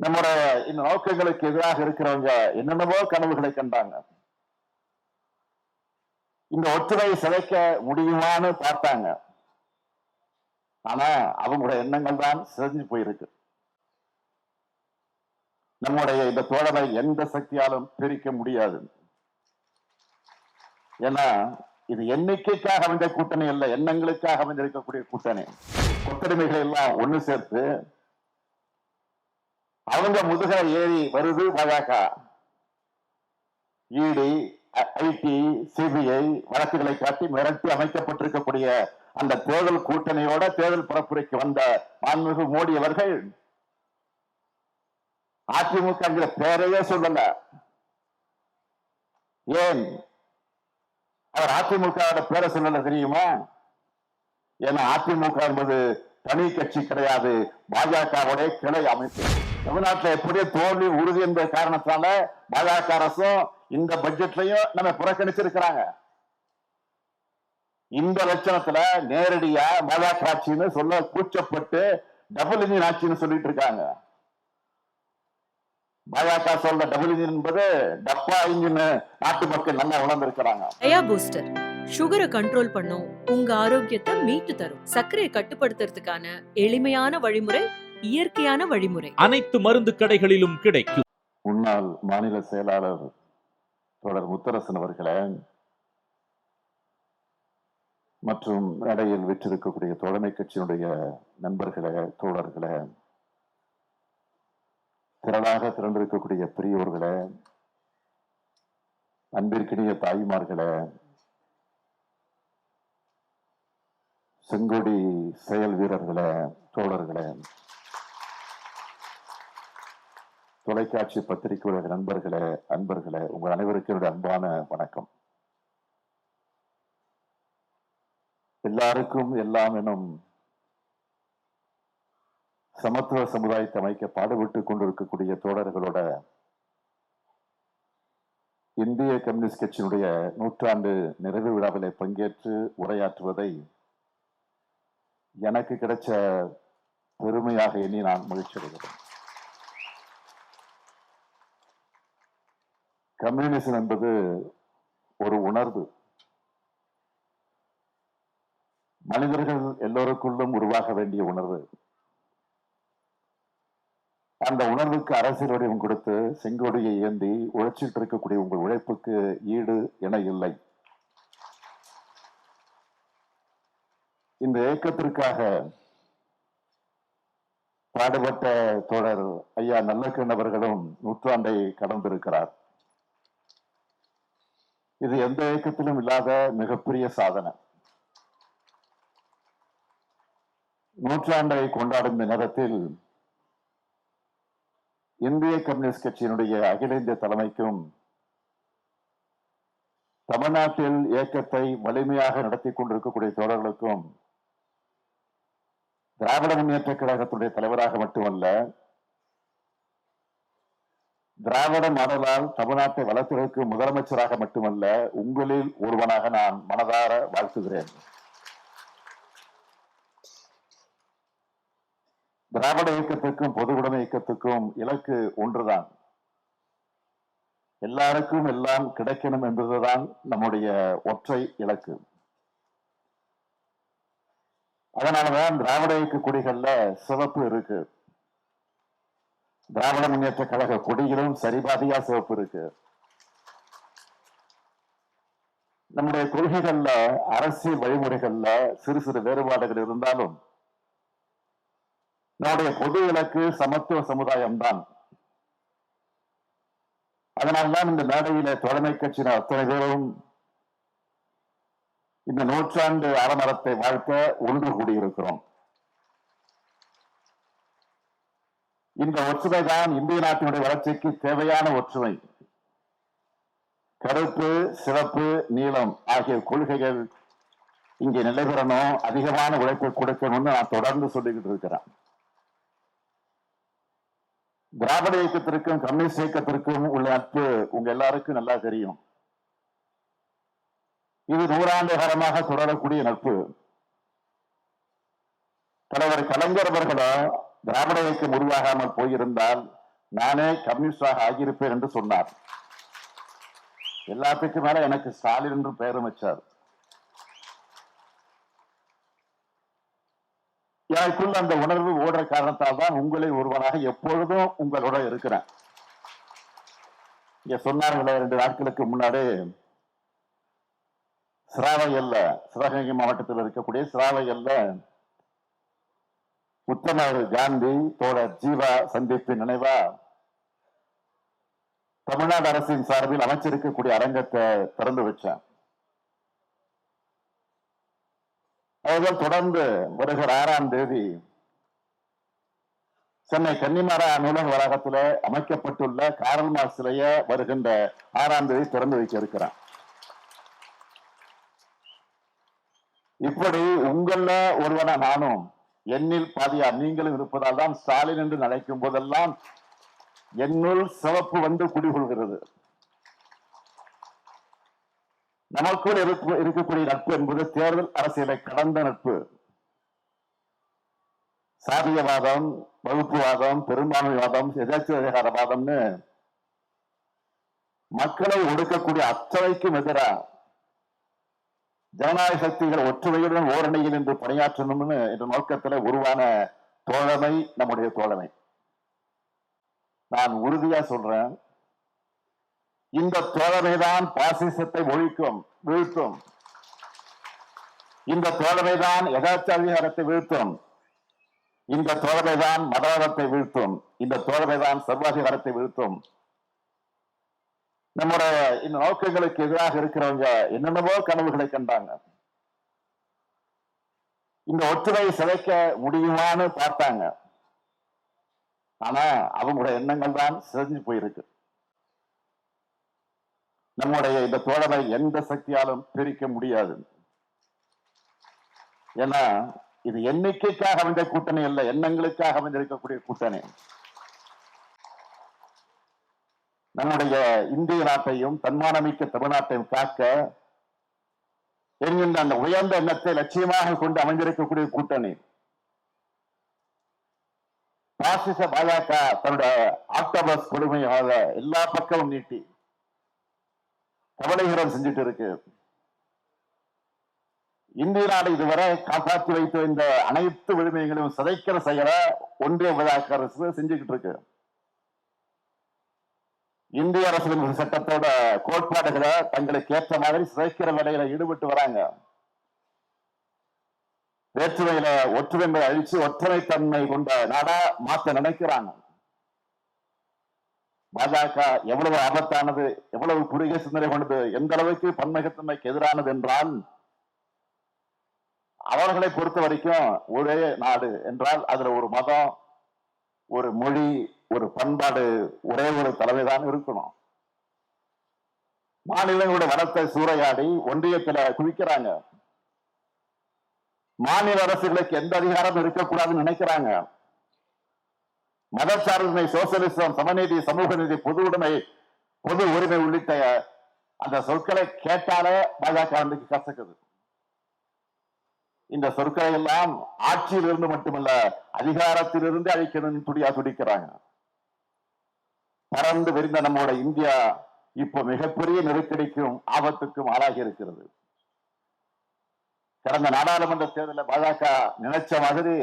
நம்முடைய இந்த நோக்கங்களுக்கு எதிராக இருக்கிறவங்க என்னென்னவோ கனவுகளை கண்டாங்க. இந்த ஒற்றுமையை சிதைக்க முடியுமான்னு பார்த்தாங்க. ஆனா அவங்களுடைய எண்ணங்கள் தான் சிதைஞ்சு போயிருக்கு. நம்முடைய இந்த தோழமை எந்த சக்தியாலும் பிரிக்க முடியாது. ஏன்னா இது எண்ணிக்கைக்காக அமைந்த கூட்டணி அல்ல, எண்ணங்களுக்காக அமைந்திருக்கக்கூடிய கூட்டணி. கொத்தடிமைகளை எல்லாம் ஒண்ணு சேர்த்து அவங்க முதுக ஏறி வருது பாஜக. இடி, ஐடி, சிபிஐ வழக்குகளை காட்டி மிரட்டி அமைக்கப்பட்டிருக்கக்கூடிய அந்த தேர்தல் கூட்டணியோட தேர்தல் பரப்புரைக்கு வந்த மாண்புமிகு மோடி அவர்கள் அதிமுக பேரையே சொல்லல. ஏன் அவர் அதிமுக பேரை சொல்லல தெரியுமா? ஏன்னா அதிமுக என்பது தனி கட்சி கிடையாது, பாஜகவுடைய கிளை அமைப்பு. தமிழ்நாட்டில் எப்படியே தோல்வி உறுதி என்ற காரணத்தால பாஜக அரசும் இந்த பட்ஜெட்லயும் நம்ம புறக்கணிச்சிருக்கிறாங்க. இந்த லட்சணத்துல நேரடியா பாஜக ஆட்சின்னு சொல்ல கூச்சப்பட்டு டபுள் இன்ஜின் ஆட்சின்னு சொல்லிட்டு இருக்காங்க. பாஜக சொல்ற டபுள் இன்ஜின் என்பது டப்பா இன்ஜின் நாட்டு மக்கள் நல்லா உணர்ந்திருக்கிறாங்க. பூஸ்டர் சுகரை கண்ட்ரோல் பண்ணும், உங்க ஆரோக்கியத்தை மீட்டு தரும். சர்க்கரையை கட்டுப்படுத்துறதுக்கான எளிமையான வழிமுறை, இயற்கையான வழிமுறை. அனைத்து மருந்து கடைகளிலும் கிடைக்கும். முன்னாள் மாநில செயலாளர் தொடர் முத்தரசன் அவர்களை மற்றும் மேடையில் விற்றிருக்கக்கூடிய தோழமை கட்சியினுடைய நண்பர்களே, தோழர்களே, திரளாக திரண்டிருக்கக்கூடிய பெரியோர்களே, அன்பிற்கினிய தாய்மார்களே, செங்கொடி செயல் வீரர்களே, தோழர்களே, தொலைக்காட்சி பத்திரிகையுடைய நண்பர்களே, அன்பர்களே, உங்கள் அனைவருக்கும் என்னுடைய அன்பான வணக்கம். எல்லாருக்கும் எல்லாம் எனும் சமத்துவ சமுதாயத்தை அமைக்க பாடுபட்டுக் கொண்டிருக்கக்கூடிய தோழர்களோட இந்திய கம்யூனிஸ்ட் கட்சியினுடைய 100ஆண்டு நிறைவு விழாவிலே பங்கேற்று உரையாற்றுவதை எனக்கு கிடைச்ச பெருமையாக எண்ணி நான் மகிழ்ச்சி அடைகிறேன். கம்யூனிசம் என்பது ஒரு உணர்வு. மனிதர்கள் எல்லோருக்குள்ளும் உருவாக வேண்டிய உணர்வு. அந்த உணர்வுக்கு அரசியல் வடிவம் கொடுத்து செங்கோடியை ஏந்தி உழைச்சிட்டு இருக்கக்கூடிய உங்கள் உழைப்புக்கு ஈடு என இல்லை. இந்த இயக்கத்திற்காக பாடுபட்ட தோழர் ஐயா நல்லக்கண் அவர்களும் 100ஆண்டை கடந்திருக்கிறார். இது எந்த இயக்கத்திலும் இல்லாத மிகப்பெரிய சாதனை. 100ஆண்டை கொண்டாடும் இந்த நேரத்தில் இந்திய கம்யூனிஸ்ட் கட்சியினுடைய அகில இந்திய தலைமைக்கும் தமிழ்நாட்டில் இயக்கத்தை வலிமையாக நடத்தி கொண்டிருக்கக்கூடிய தோழர்களுக்கும் திராவிட முன்னேற்ற கழகத்துடைய தலைவராக மட்டுமல்ல, திராவிட மாடலால் தமிழ்நாட்டை வளர்த்தெடுக்கும் முதலமைச்சராக மட்டுமல்ல, உங்களில் ஒருவனாக நான் மனதார வாழ்த்துகிறேன். திராவிட இயக்கத்துக்கும் பொதுவுடைமை இயக்கத்துக்கும் இலக்கு ஒன்றுதான். எல்லாருக்கும் எல்லாம் கிடைக்கணும் என்பதுதான் நம்முடைய ஒற்றை இலக்கு. அதனாலதான் திராவிட இயக்க கொடிகள்ல சிவப்பு இருக்கு. திராவிட முன்னேற்ற கழக கொடியிலும் சரிபாதியா சிவப்பு இருக்கு. நம்முடைய கொள்கைகள்ல, அரசியல் வழிமுறைகள்ல சிறு சிறு வேறுபாடுகள் இருந்தாலும் நம்முடைய பொது இலக்கு சமத்துவ சமுதாயம் தான். அதனால்தான் இந்த மேடையில தோழமை கட்சியினர் அத்தனை பேரும் இந்த 100ஆண்டு ஆலமரத்தை வாழ்க்க ஒன்று கூடியிருக்கிறோம். இந்த ஒற்றுமைதான் இந்திய நாட்டினுடைய வளர்ச்சிக்கு தேவையான ஒற்றுமை. கருப்பு, சிவப்பு, நீலம் ஆகிய கொள்கைகள் இங்கே நிலைபெறணும், அதிகமான உழைப்பை கொடுக்கணும்னு நான் தொடர்ந்து சொல்லிக்கிட்டு இருக்கிறேன். திராவிட இயக்கத்திற்கும் கம்யூனிஸ்ட் இயக்கத்திற்கும் உள்ள நட்பு உங்க எல்லாருக்கும் நல்லா தெரியும். இது 100ஆண்டு காலமாக தொடரக்கூடிய நட்பு. தலைவர் கலைஞர் அவர்களோ திராவிட இயக்கம் உருவாகாமல் போயிருந்தால் நானே கம்யூனிஸ்டாக ஆகியிருப்பேன் என்று சொன்னார். எல்லாத்துக்கும் மேல எனக்கு ஸ்டாலின் என்று பெயரும் வச்சார். எனக்குள்ள அந்த உணர்வு ஓடுற காரணத்தால் தான் உங்களை ஒருவனாக எப்பொழுதும் உங்களோட இருக்கிறேன். இங்க சொன்னார்களே 2 நாட்களுக்கு முன்னாடி சிராவையல்ல, சிவகங்கை மாவட்டத்தில் இருக்கக்கூடிய சிராவையல்ல உத்தமர் காந்தி தோழர் ஜீவா சந்திப்பு நினைவா தமிழ்நாடு அரசின் சார்பில் அமைச்சிருக்கக்கூடிய அரங்கத்தை திறந்து வச்சேன். அதுபோல் தொடர்ந்து வருகிற 6ஆம் தேதி சென்னை கன்னிமாரா நூலக வளாகத்தில் அமைக்கப்பட்டுள்ள காரல் மார்க்ஸ் சிலையை வருகின்ற 6ஆம் தேதி திறந்து வைக்க இருக்கிறேன். இப்படி உங்கள ஒருவனா நானும், என்னில் பாதியா நீங்களும் இருப்பதால் தான் ஸ்டாலின் என்று நினைக்கும் போதெல்லாம் என்னுள் சிவப்பு வந்து குடிகொள்கிறது. நமக்குள் இருக்கக்கூடிய நட்பு என்பது தேர்தல் அரசியலை கடந்த நட்பு. சாதியவாதம், வகுப்புவாதம், பெரும்பான்மைவாதம், எதாச்சியவாதம்னு மக்களை ஒடுக்கக்கூடிய அத்தனைக்கும் எதிராக ஜனநாயக சக்திகள் ஒற்றுமையுடன் ஓரணியில் என்று பணியாற்றணும்னு என்ற நோக்கத்தில் உருவான தோழமை நம்முடைய தோழமை. நான் உறுதியா சொல்றேன், இந்த தோழமைதான் பாசிசத்தை ஒழிக்கும், வீழ்த்தும். இந்த தோழமைதான் எதாச்சாதிகாரத்தை வீழ்த்தும். இந்த தோழமைதான் மதவாதத்தை வீழ்த்தும். இந்த தோழமைதான் சர்வாதிகாரத்தை வீழ்த்தும். நம்முடைய இந்த நோக்கங்களுக்கு எதிராக இருக்கிறவங்க என்னென்னவோ கனவுகளை கண்டாங்க. இந்த ஒற்றுமையை சிதைக்க முடியுமான்னு பார்த்தாங்க. ஆனா அவங்களுடைய எண்ணங்கள் தான் சிதைஞ்சு போயிருக்கு. நம்முடைய இந்த தோழமை எந்த சக்தியாலும் பிரிக்க முடியாது. ஏன்னா இது எண்ணிக்கைக்காக அமைந்த கூட்டணி அல்ல, எண்ணங்களுக்காக அமைந்திருக்கக்கூடிய கூட்டணி. நம்முடைய இந்திய நாட்டையும் தன்மானமிக்க தமிழ்நாட்டையும் காக்க என்கின்ற அந்த உயர்ந்த எண்ணத்தை லட்சியமாக கொண்டு அமைந்திருக்கக்கூடிய கூட்டணி. பாசிச பாஜக தன்னுடைய ஆக்டோபஸ் கொடுமையாக எல்லா பக்கமும் நீட்டி கவலைகரம் செஞ்சுட்டு இருக்கு. இந்திய நாடு இதுவரை காப்பாற்றி வைத்த இந்த அனைத்து விடுமைகளையும் சிதைக்கிற செயல ஒன்றிய பாஜக அரசு செஞ்சுக்கிட்டு இருக்கு. இந்திய அரசியல் சட்டத்தோட கோட்பாடுகளை தங்களுக்கு ஏற்ற மாதிரி சிதைக்கிற வேலையில ஈடுபட்டு வராங்க. வேற்றுமையில ஒற்றுமை அழிச்சு ஒற்றுமை தன்மை கொண்ட நாடா மாற்ற நினைக்கிறாங்க. பாஜக எவ்வளவு ஆபத்தானது, எவ்வளவு குறுகிய சிந்தனை கொண்டது, எந்த அளவுக்கு பன்முகத்தன்மைக்கு எதிரானது என்றால், அவர்களை பொறுத்த வரைக்கும் ஒரே நாடு என்றால் அதுல ஒரு மதம், ஒரு மொழி, ஒரு பண்பாடு, ஒரே ஒரு தலைமைதான் இருக்கணும். மாநிலங்களுடைய வளத்தை சூறையாடி ஒன்றியத்துல குவிக்கிறாங்க. மாநில அரசுகளுக்கு எந்த அதிகாரம் இருக்கக்கூடாதுன்னு நினைக்கிறாங்க. மதச்சார்பின்மை, சோசியலிசம், சமநீதி, சமூக நீதி, பொது உடைமை, பொது உரிமை உள்ளிட்ட அந்த சொற்களை கேட்டாலே பாஜக கசக்குது. இந்த சொற்களை எல்லாம் ஆட்சியிலிருந்து மட்டுமல்ல அதிகாரத்திலிருந்து அழிக்கணும் துடியா துடிக்கிறாங்க. பறந்து விரிந்த நம்மோட இந்தியா இப்போ மிகப்பெரிய நெருக்கடிக்கும் ஆபத்துக்கும் ஆளாகி இருக்கிறது. கடந்த நாடாளுமன்ற தேர்தலில் பாஜக நினைச்ச மாதிரி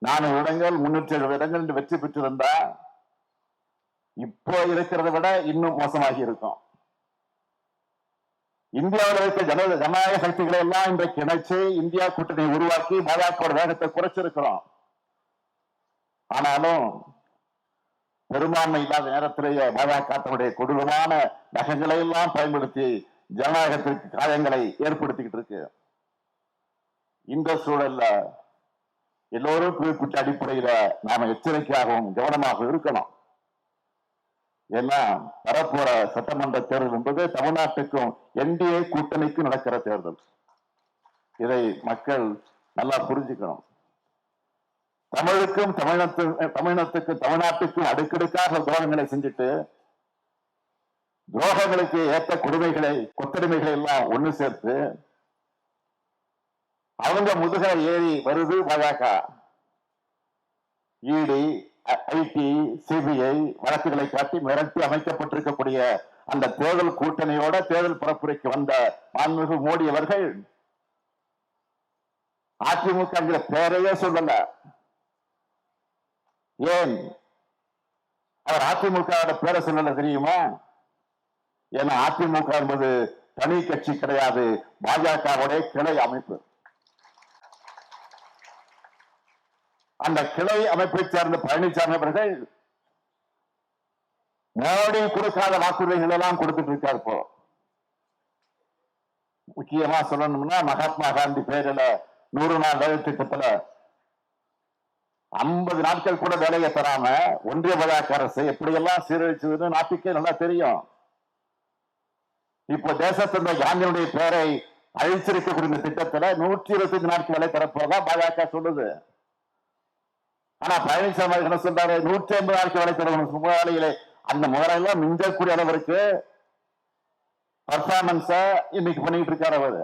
400 இடங்கள் 370 இடங்கள் என்று வெற்றி பெற்றிருந்தா இப்போ இருக்கிறத விட இன்னும் மோசமாகி இருக்கும். இந்தியாவில் இருக்க ஜனநாயக சக்திகளை எல்லாம் இன்றைக்கு இணைச்சு இந்தியா கூட்டணி உருவாக்கி பாஜக வேகத்தை குறைச்சிருக்கிறோம். ஆனாலும் பெரும்பான்மை இல்லாத நேரத்திலேயே பாஜக தன்னுடைய கொடூரமான நகங்களை எல்லாம் பயன்படுத்தி ஜனநாயகத்திற்கு காயங்களை ஏற்படுத்திக்கிட்டு இருக்கு. இந்த சூழல்ல எல்லோரும் குறிப்பிட்ட அடிப்படையில நாம எச்சரிக்கையாகவும் கவனமாக இருக்கணும். ஏன்னா வரப்போற சட்டமன்ற தேர்தல் என்பது தமிழ்நாட்டுக்கும் என்டிஏ கூட்டணிக்கும் நடக்கிற தேர்தல். இதை மக்கள் நல்லா புரிஞ்சுக்கணும். தமிழுக்கும் தமிழ்நாட்டுக்கும் தமிழ்நாட்டுக்கும் அடுக்கடுக்காக துரோகங்களை செஞ்சுட்டு துரோகங்களுக்கு ஏற்ற கொடுமைகளை கொத்தடிமைகளை எல்லாம் ஒண்ணு சேர்த்து அவங்க முதுகலை ஏறி வருது பாஜக. ஈடி, ஐடி, சிபிஐ வழக்குகளை காட்டி மிரட்டி அமைக்கப்பட்டிருக்கக்கூடிய அந்த தேர்தல் கூட்டணியோட தேர்தல் பரப்புரைக்கு வந்த மாண்புமிகு மோடி அவர்கள் அதிமுக பேரையே சொல்லல. ஏன் அவர் அதிமுக பேரை சொல்லல தெரியுமா? ஏன்னா அதிமுக என்பது தனி கட்சி கிடையாது, பாஜகவுடைய கிளை அமைப்பு. அந்த கிளை அமைப்பை சேர்ந்த பழனிசாமி அவர்கள் மோடி கொடுக்காத வாக்குறுதிகள் எல்லாம் கொடுத்துட்டு இருக்காரு. இப்போ முக்கியமா சொல்லணும்னா மகாத்மா காந்தி பேரில் 100 நாள் வேலை திட்டத்துல 50 நாட்கள் கூட வேலையை தராம ஒன்றிய பாஜக அரசு எப்படியெல்லாம் சீரழிச்சதுன்னு நாட்டுக்கே நல்லா தெரியும். இப்போ தேசத்தின் காந்தியுடைய பெயரை அழிச்சிருக்கக்கூடிய திட்டத்துல 125 நாட்கள் வேலை தரப்போதா பாஜக சொல்லுது. ஆனா பழனிசாமி என்ன சொல்றாரு? 150 நாட்கள் வேலை தரணும் முதலாளிகளே. அந்த முதலாளிகள் மிஞ்சக்கூடிய அளவிற்கு பர்ஃபார்மன்ஸ இன்னைக்கு பண்ணிட்டு இருக்காரு அவரு.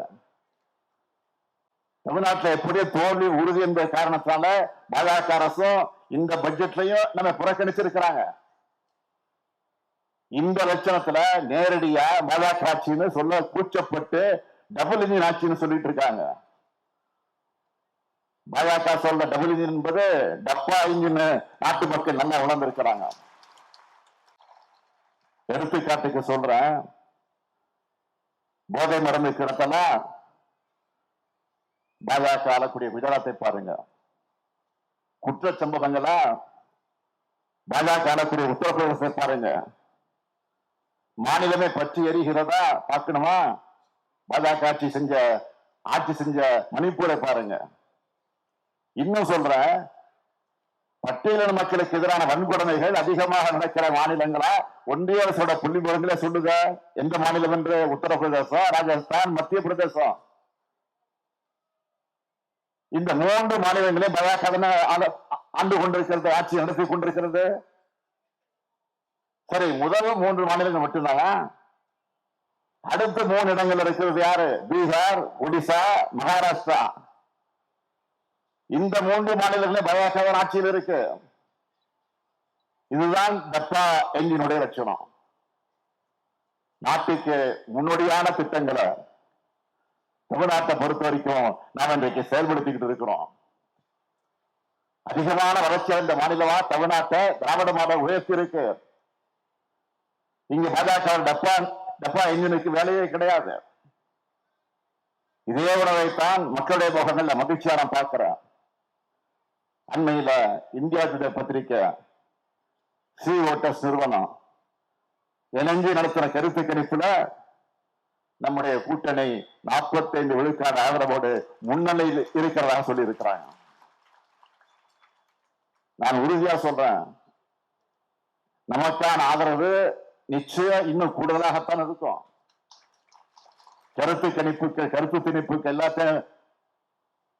தமிழ்நாட்டில் எப்படியோ தோல்வி உறுதி என்ற காரணத்தால பாஜக அரசும் இந்த பட்ஜெட்லயும் நம்ம புறக்கணிச்சிருக்கிறாங்க. இந்த லட்சணத்துல நேரடியா பாஜக ஆட்சின்னு சொல்ல கூச்சப்பட்டு டபுள் இன்ஜின் ஆட்சின்னு சொல்லிட்டு இருக்காங்க. பாஜக சொல்ற டபுள் இன்ஜின் என்பது டப்பா இன்ஜின் நாட்டு மக்கள் நல்லா உணர்ந்திருக்கிறாங்க. எடுத்துக்காட்டுக்கு சொல்றேன், போதை மருந்து கிடத்தலாம் பாஜக ஆளக்கூடிய குஜராத்தை பாருங்க. குற்ற சம்பவங்களா பாஜக ஆளக்கூடிய உத்தரப்பிரதேசத்தை பாருங்க. மாநிலமே பற்றி எரிகிறதா பார்க்கணுமா? பாஜக ஆட்சி செஞ்ச மணிப்பூரை பாருங்க. இன்னும் சொல்ற, பட்டியலின மக்களுக்கு எதிரான வன்கொடுமைகள் அதிகமாக நடக்கிற மாநிலங்களா ஒன்றிய அரசோட புள்ளி விவரங்களே சொல்லுங்க. எந்த மாநிலம் என்று? உத்தரப்பிரதேசம், ராஜஸ்தான், மத்திய பிரதேசம். இந்த 3 மாநிலங்களே பாஜக ஆண்டு கொண்டிருக்கிறது, ஆட்சி நடத்தி கொண்டிருக்கிறது. சரி, முதல் 3 மாநிலங்கள் மட்டும்தாங்க. அடுத்த 3 இடங்கள் இருக்கிறது யாரு? பீகார், ஒடிசா, மகாராஷ்டிரா. இந்த 3 மாநிலங்களே பாஜக ஆட்சியில் இருக்கு. இதுதான் டப்பா என்ஜினுடைய லட்சணம். நாட்டுக்கு முன்னோடியான திட்டங்களை தமிழ்நாட்டை பொறுத்த வரைக்கும் நாம் இன்றைக்கு செயல்படுத்திக்கிட்டு இருக்கிறோம். அதிகமான வளர்ச்சி அடைந்த மாநிலமா தமிழ்நாட்டை திராவிட மாடல் உயர்த்தி இருக்கு. இங்க பாஜக டப்பா என்ஜினுக்கு வேலையே கிடையாது. இதே உணவைத்தான் மக்களுடைய முகங்கள்ல மகிழ்ச்சியா நான் பார்க்கிறேன். அண்மையில இந்தியா டுடே பத்திரிகை சி ஓட்டர்ஸ் நிறுவனம் இணைஞ்சு நடத்தின கருத்து கணிப்புல நம்முடைய கூட்டணி 45 விழுக்காடு ஆதரவோடு முன்னிலையில் இருக்கிறதாக சொல்லி இருக்கிறாங்க. நான் உறுதியா சொல்றேன், நமக்கான ஆதரவு நிச்சயம் இன்னும் கூடுதலாகத்தான் இருக்கும். கருத்து திணிப்புக்கு எல்லாத்தையும்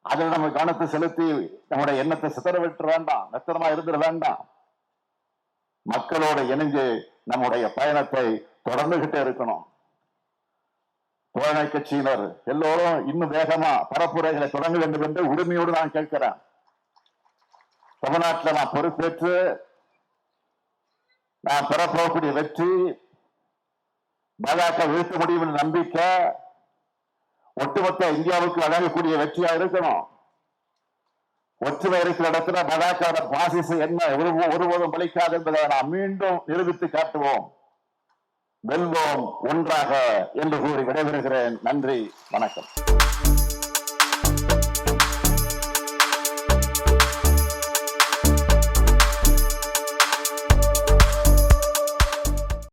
அதில் நம்ம கவனத்தை செலுத்தி நம்முடைய எண்ணத்தை சிதற விட்டு வேண்டாம், மெத்தனமா இருந்துட வேண்டாம். மக்களோட இணைஞ்சு நம்முடைய பயணத்தை தொடர்ந்துகிட்டே இருக்கணும். தோழமை கட்சியினர் எல்லோரும் இன்னும் வேகமா பரப்புரைகளை தொடங்க வேண்டும் என்று உரிமையோடு நான் கேட்கிறேன். தமிழ்நாட்டில் நான் பொறுப்பேற்று நான் பெறப்போகக்கூடிய வெற்றி பாஜக வீழ்த்த முடியும் என்ற நம்பிக்கை ஒட்டுமொத்த இந்தியாவுக்கு வழங்கக்கூடிய வெற்றியா இருக்கணும். ஒற்றுமை இருக்கிற இடத்துல பாஜக பாசிச என்ன ஒருபோதும் பலிக்காது என்பதை நாம் மீண்டும் நிரூபித்து காட்டுவோம். வெல்வோம் ஒன்றாக என்று கூறி விடைபெறுகிறேன். நன்றி, வணக்கம்.